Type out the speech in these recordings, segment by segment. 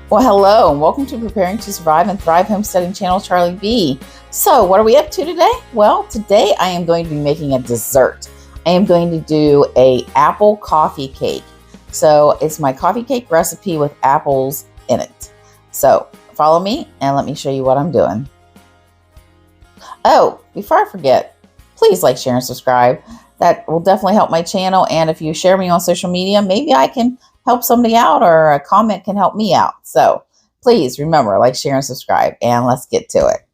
Well, hello, and welcome to Preparing to Survive and Thrive Homesteading channel, Charlie B. So, what are we up to today? Well, today I am going to be making a dessert. I am going to do a apple coffee cake. So, it's my coffee cake recipe with apples in it. So, follow me and let me show you what I'm doing. Oh, before I forget, please like, share, and subscribe. That will definitely help my channel. And if you share me on social media, maybe I can help somebody out, or a comment can help me out. So please remember, like, share, and subscribe, and let's get to it.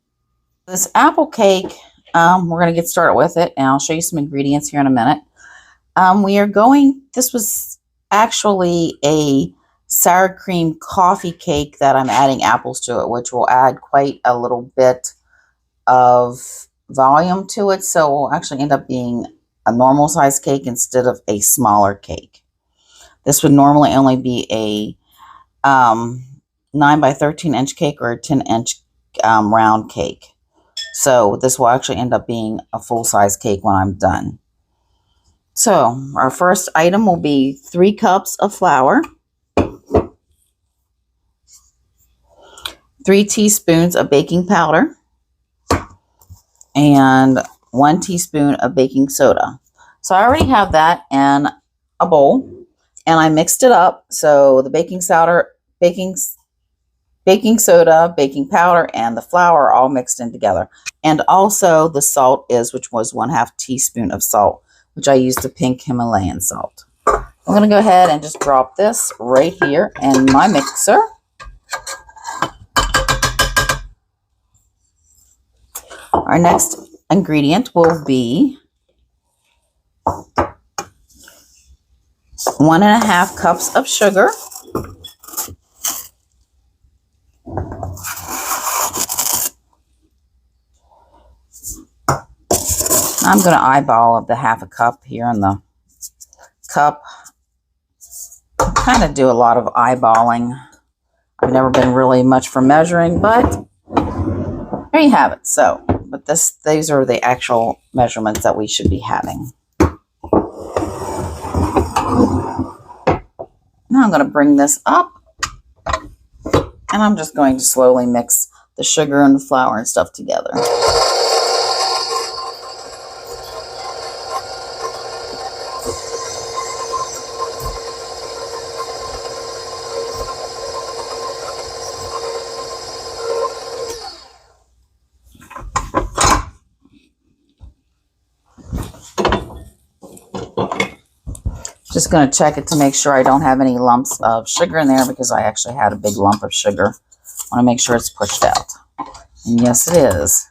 This apple cake, we're going to get started with it, and I'll show you some ingredients here in a minute. This was actually a sour cream coffee cake that I'm adding apples to it, which will add quite a little bit of volume to it. So it will actually end up being a normal size cake instead of a smaller cake. This would normally only be a 9 by 13 inch cake or a 10 inch round cake. So this will actually end up being a full size cake when I'm done. So our first item will be 3 cups of flour, 3 teaspoons of baking powder, and 1 teaspoon of baking soda. So I already have that in a bowl. And I mixed it up. So the baking soda, baking powder, and the flour are all mixed in together. And also the salt which was 1/2 teaspoon of salt, which I used the pink Himalayan salt. I'm going to go ahead and just drop this right here in my mixer. Our next ingredient will be 1½ cups of sugar, I'm going to eyeball of the 1/2 cup here in the cup. I kind of do a lot of eyeballing. I've never been really much for measuring, but there you have it. So, but these are the actual measurements that we should be having. Now I'm going to bring this up, and I'm just going to slowly mix the sugar and the flour and stuff together. Just going to check it to make sure I don't have any lumps of sugar in there, because I actually had a big lump of sugar. I want to make sure it's pushed out. And yes, it is.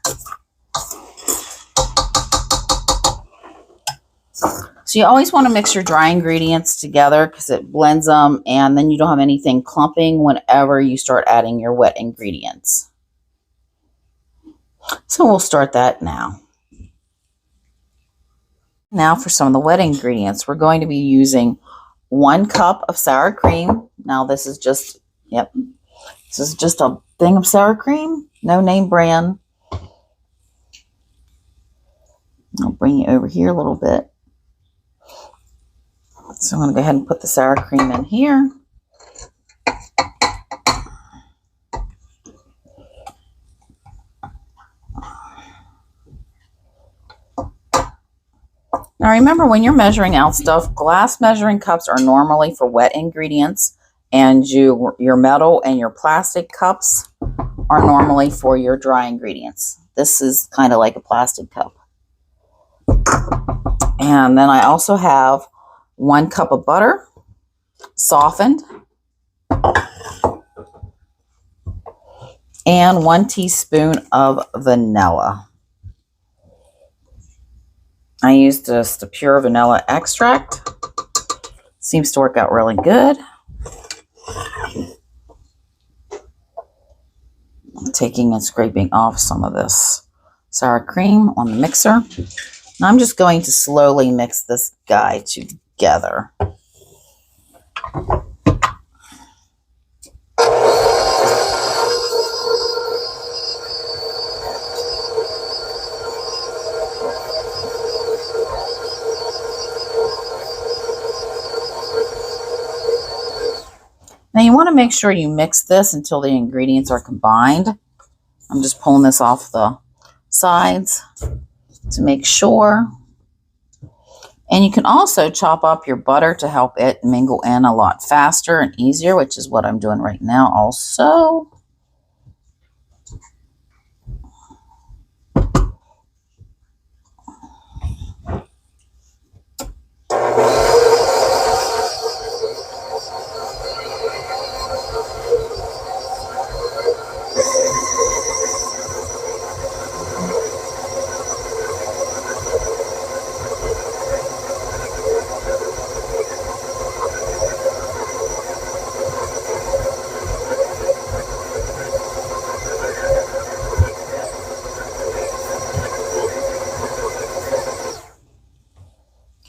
So you always want to mix your dry ingredients together because it blends them, and then you don't have anything clumping whenever you start adding your wet ingredients. So we'll start that now. Now for some of the wet ingredients, we're going to be using 1 cup of sour cream. Now this is just, this is just a thing of sour cream, no name brand. I'll bring you over here a little bit. So I'm going to go ahead and put the sour cream in here. Now remember, when you're measuring out stuff, glass measuring cups are normally for wet ingredients, and your metal and your plastic cups are normally for your dry ingredients. This is kind of like a plastic cup. And then I also have 1 cup of butter, softened, and 1 teaspoon of vanilla. I used just the pure vanilla extract. Seems to work out really good. I'm taking and scraping off some of this sour cream on the mixer. And I'm just going to slowly mix this guy together. Now you want to make sure you mix this until the ingredients are combined. I'm just pulling this off the sides to make sure. And you can also chop up your butter to help it mingle in a lot faster and easier, which is what I'm doing right now also.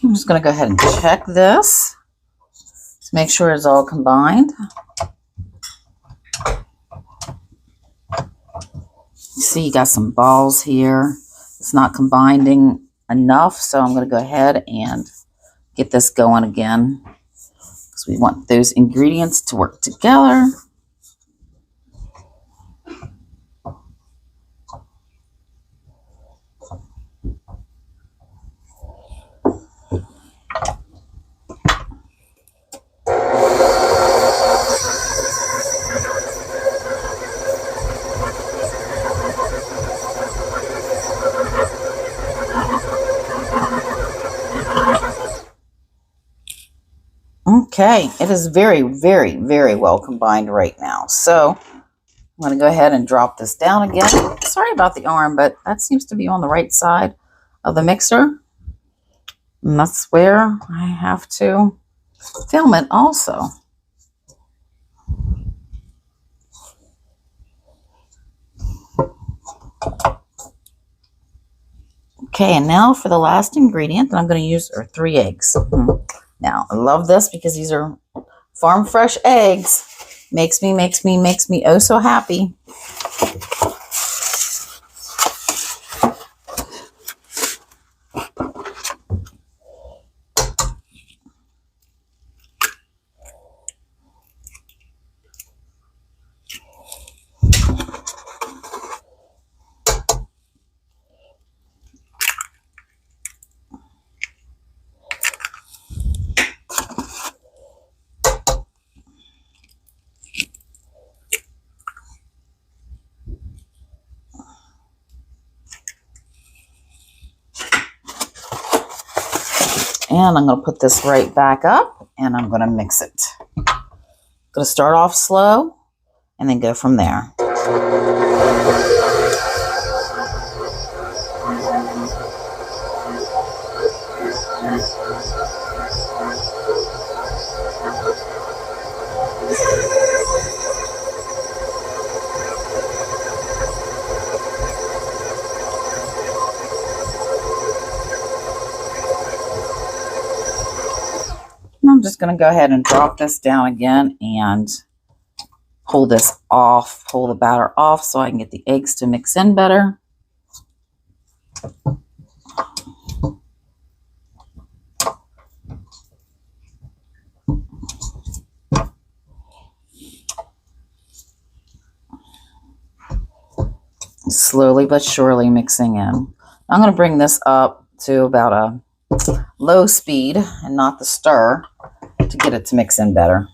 I'm just going to go ahead and check this to make sure it's all combined. See, you got some balls here. It's not combining enough, so I'm going to go ahead and get this going again because we want those ingredients to work together. Okay, it is very, very, very well combined right now. So I'm going to go ahead and drop this down again. Sorry about the arm, but that seems to be on the right side of the mixer. And that's where I have to film it also. Okay, and now for the last ingredient that I'm going to use are 3 eggs. Now, I love this because these are farm fresh eggs. Makes me oh so happy. And I'm going to put this right back up and I'm going to mix it. I'm going to start off slow and then go from there. I'm just going to go ahead and drop this down again and pull this off, pull the batter off so I can get the eggs to mix in better. Slowly but surely mixing in. I'm going to bring this up to about a low speed and not the stir to get it to mix in better.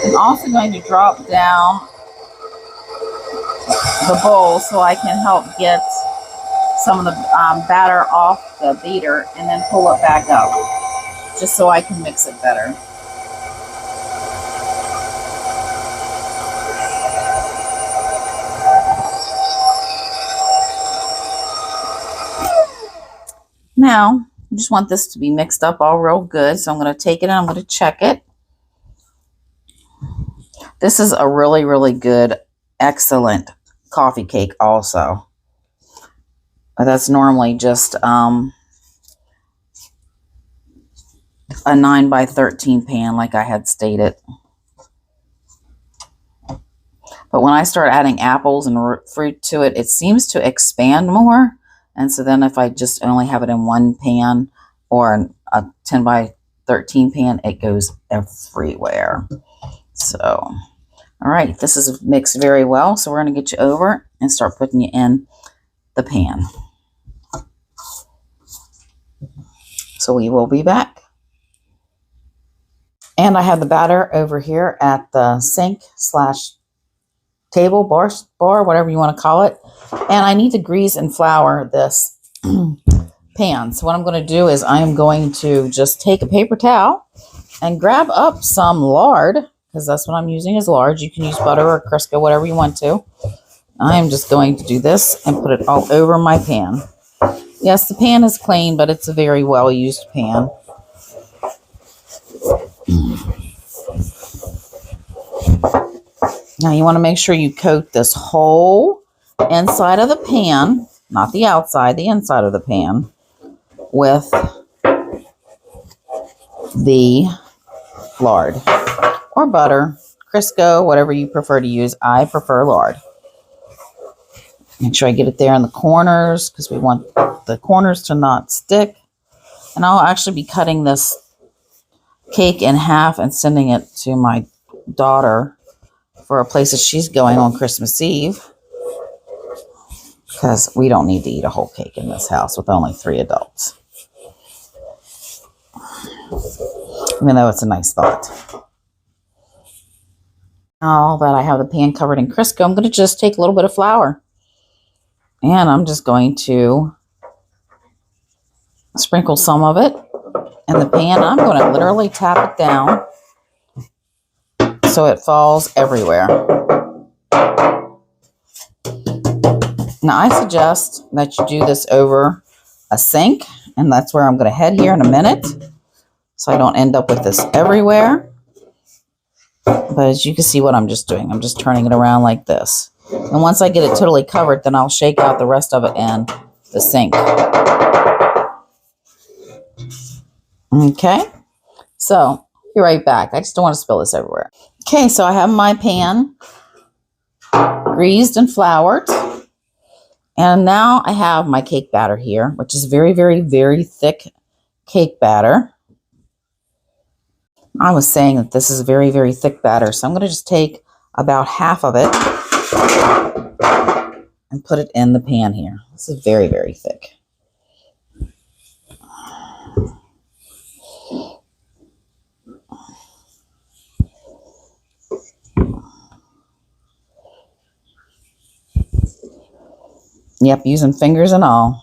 I'm also going to drop down the bowl so I can help get some of the batter off the beater and then pull it back up just so I can mix it better. Now, I just want this to be mixed up all real good, so I'm going to take it and I'm going to check it. This is a really, really good, excellent coffee cake also. But that's normally just a 9 by 13 pan like I had stated. But when I start adding apples and fruit to it, it seems to expand more. And so then if I just only have it in one pan or a 10 by 13 pan, it goes everywhere. So, all right, this is mixed very well. So we're going to get you over and start putting you in the pan. So we will be back. And I have the batter over here at the sink / table, bar, whatever you want to call it. And I need to grease and flour this pan. So what I'm going to do is I'm going to just take a paper towel and grab up some lard, because that's what I'm using is lard. You can use butter or Crisco, whatever you want to. I'm just going to do this and put it all over my pan. Yes, the pan is clean, but it's a very well-used pan. Now you want to make sure you coat this whole inside of the pan, not the outside, the inside of the pan, with the lard or butter, Crisco, whatever you prefer to use. I prefer lard. Make sure I get it there in the corners because we want the corners to not stick. And I'll actually be cutting this cake in half and sending it to my daughter for a place that she's going on Christmas Eve, because we don't need to eat a whole cake in this house with only 3 adults. Even though it's a nice thought. Now that I have the pan covered in Crisco, I'm going to just take a little bit of flour. And I'm just going to sprinkle some of it in the pan. I'm going to literally tap it down so it falls everywhere. Now I suggest that you do this over a sink, and that's where I'm going to head here in a minute, so I don't end up with this everywhere. But as you can see what I'm just doing, I'm just turning it around like this. And once I get it totally covered, then I'll shake out the rest of it in the sink. Okay, so be right back. I just don't want to spill this everywhere. Okay, so I have my pan greased and floured. And now I have my cake batter here, which is very, very, very thick cake batter. I was saying that this is very, very thick batter, so I'm going to just take about half of it and put it in the pan here. This is very, very thick. Yep, using fingers and all.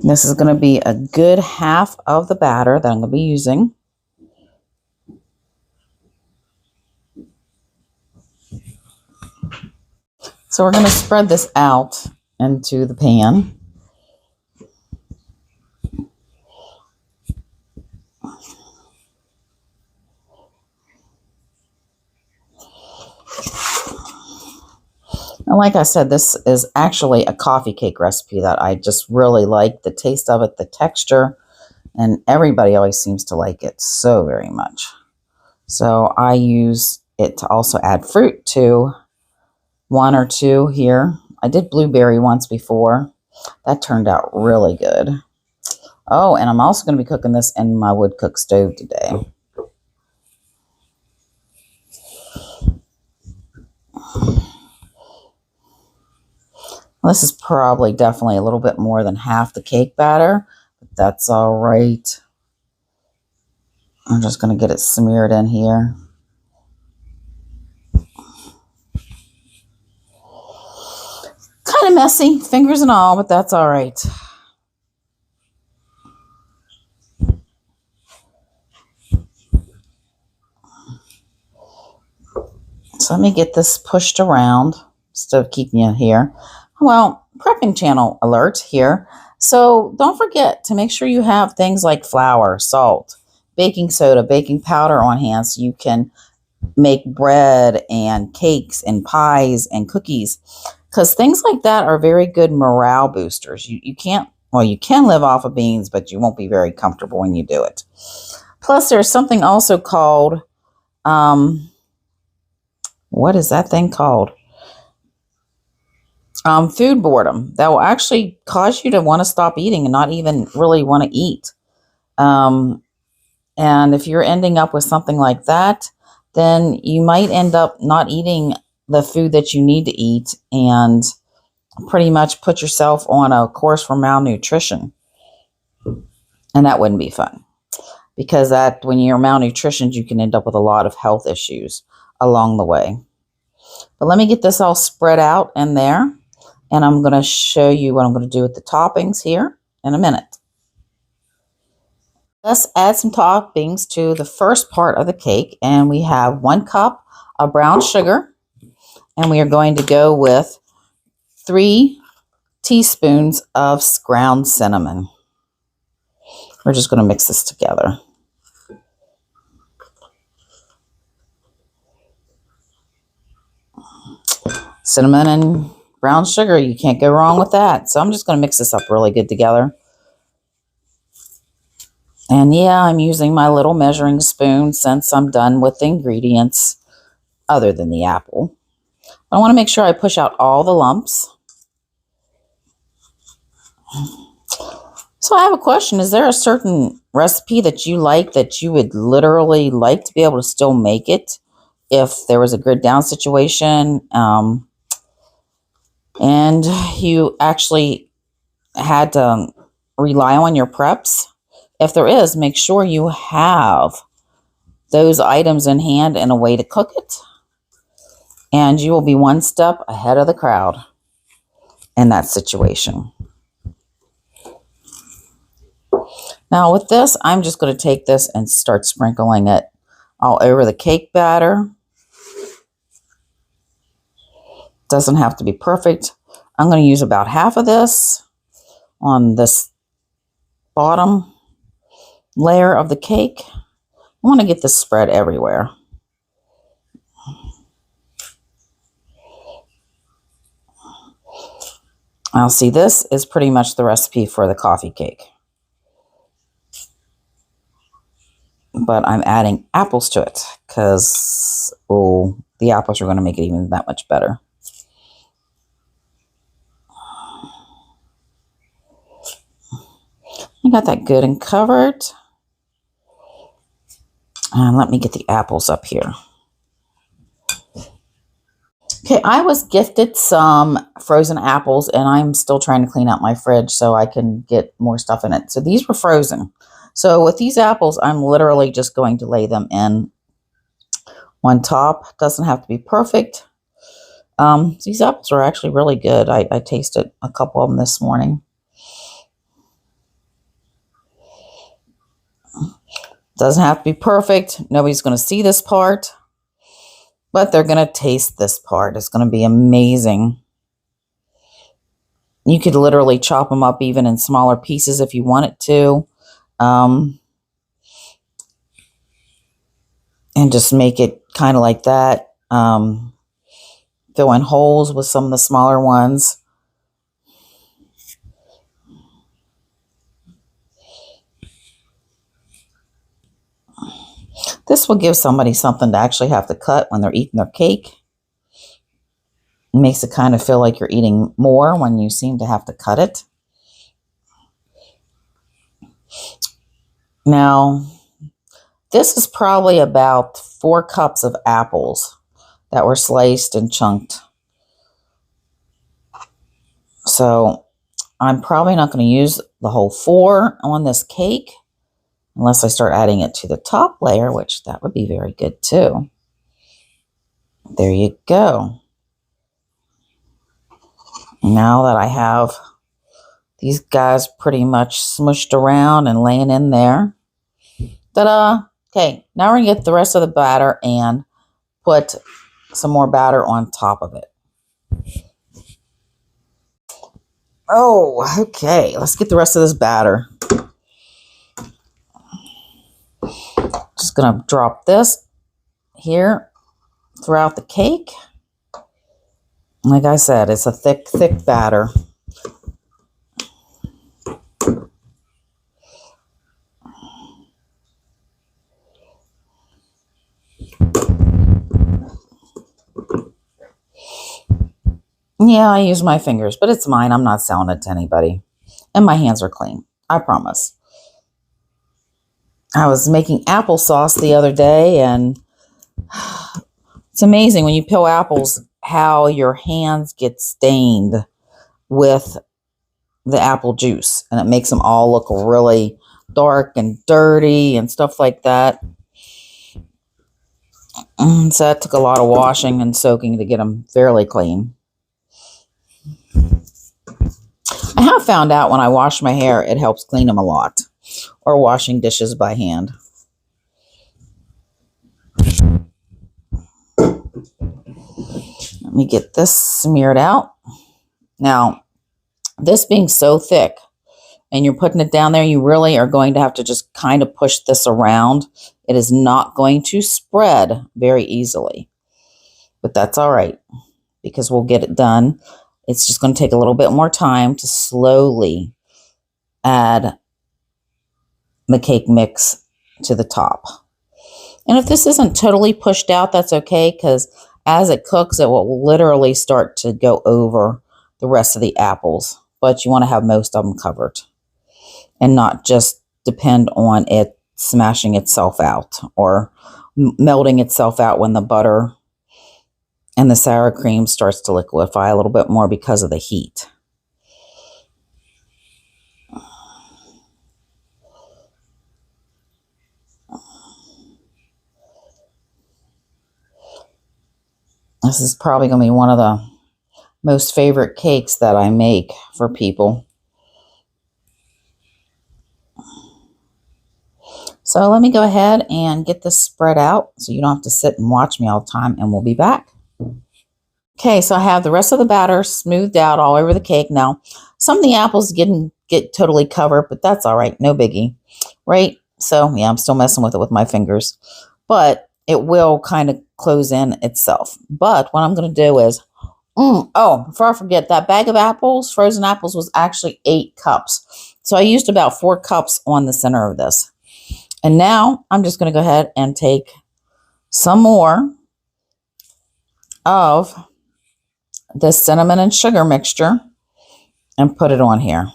This is going to be a good half of the batter that I'm going to be using. So we're going to spread this out into the pan. And like I said, this is actually a coffee cake recipe that I just really like. The taste of it, the texture, and everybody always seems to like it so very much. So I use it to also add fruit to 1 or 2 here. I did blueberry once before. That turned out really good. Oh, and I'm also going to be cooking this in my wood cook stove today. This is probably definitely a little bit more than half the cake batter, but that's all right. I'm just going to get it smeared in here. Kind of messy, fingers and all, but that's all right. So let me get this pushed around instead of keeping it here. Well, prepping channel alert here. So don't forget to make sure you have things like flour, salt, baking soda, baking powder on hand so you can make bread and cakes and pies and cookies, because things like that are very good morale boosters. You can't, well, you can live off of beans, but you won't be very comfortable when you do it. Plus, there's something also called, what is that thing called? Food boredom that will actually cause you to want to stop eating and not even really want to eat. And if you're ending up with something like that, then you might end up not eating the food that you need to eat and pretty much put yourself on a course for malnutrition. And that wouldn't be fun, because that when you're malnutritioned, you can end up with a lot of health issues along the way. But let me get this all spread out in there, and I'm going to show you what I'm going to do with the toppings here in a minute. Let's add some toppings to the first part of the cake, and we have 1 cup of brown sugar, and we are going to go with 3 teaspoons of ground cinnamon. We're just going to mix this together. Cinnamon and brown sugar, you can't go wrong with that. So I'm just going to mix this up really good together. And yeah, I'm using my little measuring spoon since I'm done with the ingredients other than the apple. I want to make sure I push out all the lumps. So I have a question. Is there a certain recipe that you like that you would literally like to be able to still make it if there was a grid down situation and you actually had to rely on your preps? If there is, make sure you have those items in hand and a way to cook it, and you will be one step ahead of the crowd in that situation. Now with this, I'm just going to take this and start sprinkling it all over the cake batter. Doesn't have to be perfect. I'm going to use about half of this on this bottom layer of the cake. I want to get this spread everywhere. Now see, this is pretty much the recipe for the coffee cake, but I'm adding apples to it because, oh, the apples are going to make it even that much better. I got that good and covered. And let me get the apples up here. Okay, I was gifted some frozen apples, and I'm still trying to clean out my fridge so I can get more stuff in it. So these were frozen. So with these apples, I'm literally just going to lay them in on top. Doesn't have to be perfect. These apples are actually really good. I tasted a couple of them this morning. Doesn't have to be perfect. Nobody's going to see this part, but they're going to taste this part. It's going to be amazing. You could literally chop them up even in smaller pieces if you wanted to. And just make it kind of like that. Fill in holes with some of the smaller ones. This will give somebody something to actually have to cut when they're eating their cake. It makes it kind of feel like you're eating more when you seem to have to cut it. Now, this is probably about 4 cups of apples that were sliced and chunked. So I'm probably not going to use the whole 4 on this cake, unless I start adding it to the top layer, which that would be very good too. There you go. Now that I have these guys pretty much smushed around and laying in there. Ta-da! Okay, now we're going to get the rest of the batter and put some more batter on top of it. Oh, okay. Let's get the rest of this batter. Just going to drop this here throughout the cake. Like I said, it's a thick, thick batter. Yeah, I use my fingers, but it's mine. I'm not selling it to anybody. And my hands are clean. I promise. I was making applesauce the other day, and it's amazing when you peel apples how your hands get stained with the apple juice, and it makes them all look really dark and dirty and stuff like that. So that took a lot of washing and soaking to get them fairly clean. I have found out when I wash my hair, it helps clean them a lot, or washing dishes by hand. Let me get this smeared out. Now, this being so thick and you're putting it down there, you really are going to have to just kind of push this around. It is not going to spread very easily, but that's all right because we'll get it done. It's just going to take a little bit more time to slowly add the cake mix to the top. And if this isn't totally pushed out, that's okay, because as it cooks, it will literally start to go over the rest of the apples. But you want to have most of them covered and not just depend on it smashing itself out or melting itself out when the butter and the sour cream starts to liquefy a little bit more because of the heat. This is probably going to be one of the most favorite cakes that I make for people. So let me go ahead and get this spread out so you don't have to sit and watch me all the time, and we'll be back. Okay, so I have the rest of the batter smoothed out all over the cake. Now, some of the apples didn't get totally covered, but that's all right. No biggie, right? So, yeah, I'm still messing with it with my fingers. But it will kind of close in itself. But what I'm going to do is, before I forget, that bag of apples, frozen apples, was actually 8 cups. So I used about 4 cups on the center of this. And now I'm just going to go ahead and take some more of the cinnamon and sugar mixture and put it on here.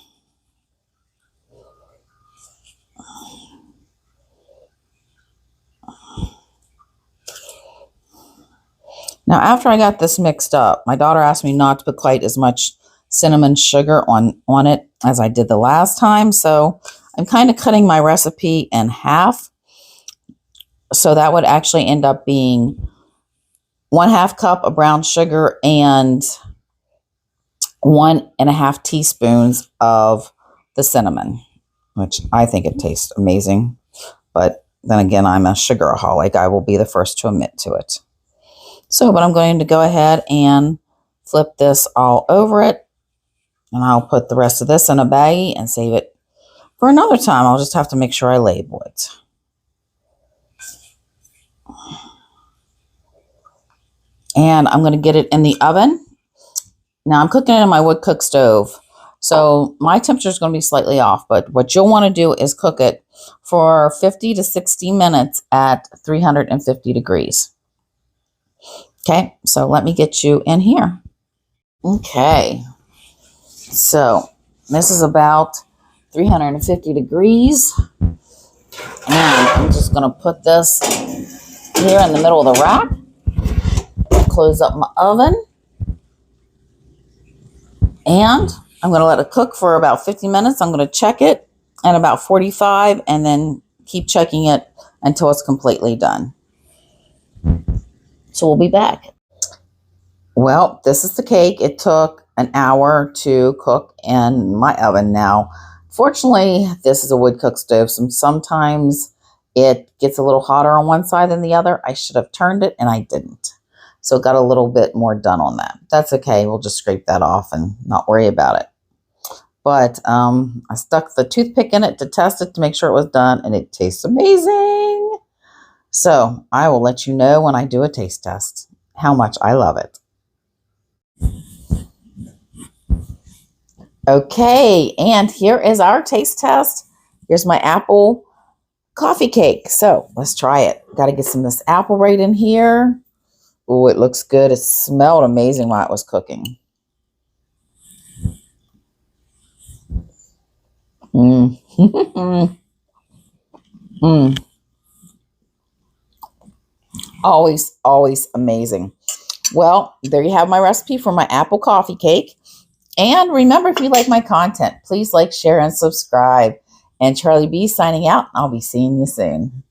Now, after I got this mixed up, my daughter asked me not to put quite as much cinnamon sugar on it as I did the last time. So I'm kind of cutting my recipe in half. So that would actually end up being 1/2 cup of brown sugar and 1.5 teaspoons of the cinnamon, which I think it tastes amazing. But then again, I'm a sugaraholic. I will be the first to admit to it. So, but I'm going to go ahead and flip this all over it. And I'll put the rest of this in a baggie and save it for another time. I'll just have to make sure I label it. And I'm going to get it in the oven. Now I'm cooking it in my wood cook stove. So my temperature is going to be slightly off. But what you'll want to do is cook it for 50 to 60 minutes at 350 degrees. Okay, so let me get you in here. Okay, so this is about 350 degrees. And I'm just going to put this here in the middle of the rack. Close up my oven. And I'm going to let it cook for about 50 minutes. I'm going to check it at about 45 and then keep checking it until it's completely done. So we'll be back. Well, this is the cake. It took an hour to cook in my oven. Now, fortunately, this is a wood cook stove. So sometimes it gets a little hotter on one side than the other. I should have turned it and I didn't. So got a little bit more done on that. That's okay. We'll just scrape that off and not worry about it. But I stuck the toothpick in it to test it to make sure it was done. And it tastes amazing. So I will let you know when I do a taste test how much I love it. Okay, and here is our taste test. Here's my apple coffee cake. So let's try it. Got to get some of this apple right in here. Oh, it looks good. It smelled amazing while it was cooking. Mm. Mm. Always, always amazing. Well, there you have my recipe for my apple coffee cake. And remember, if you like my content, please like, share, and subscribe. And Charlie B signing out. I'll be seeing you soon.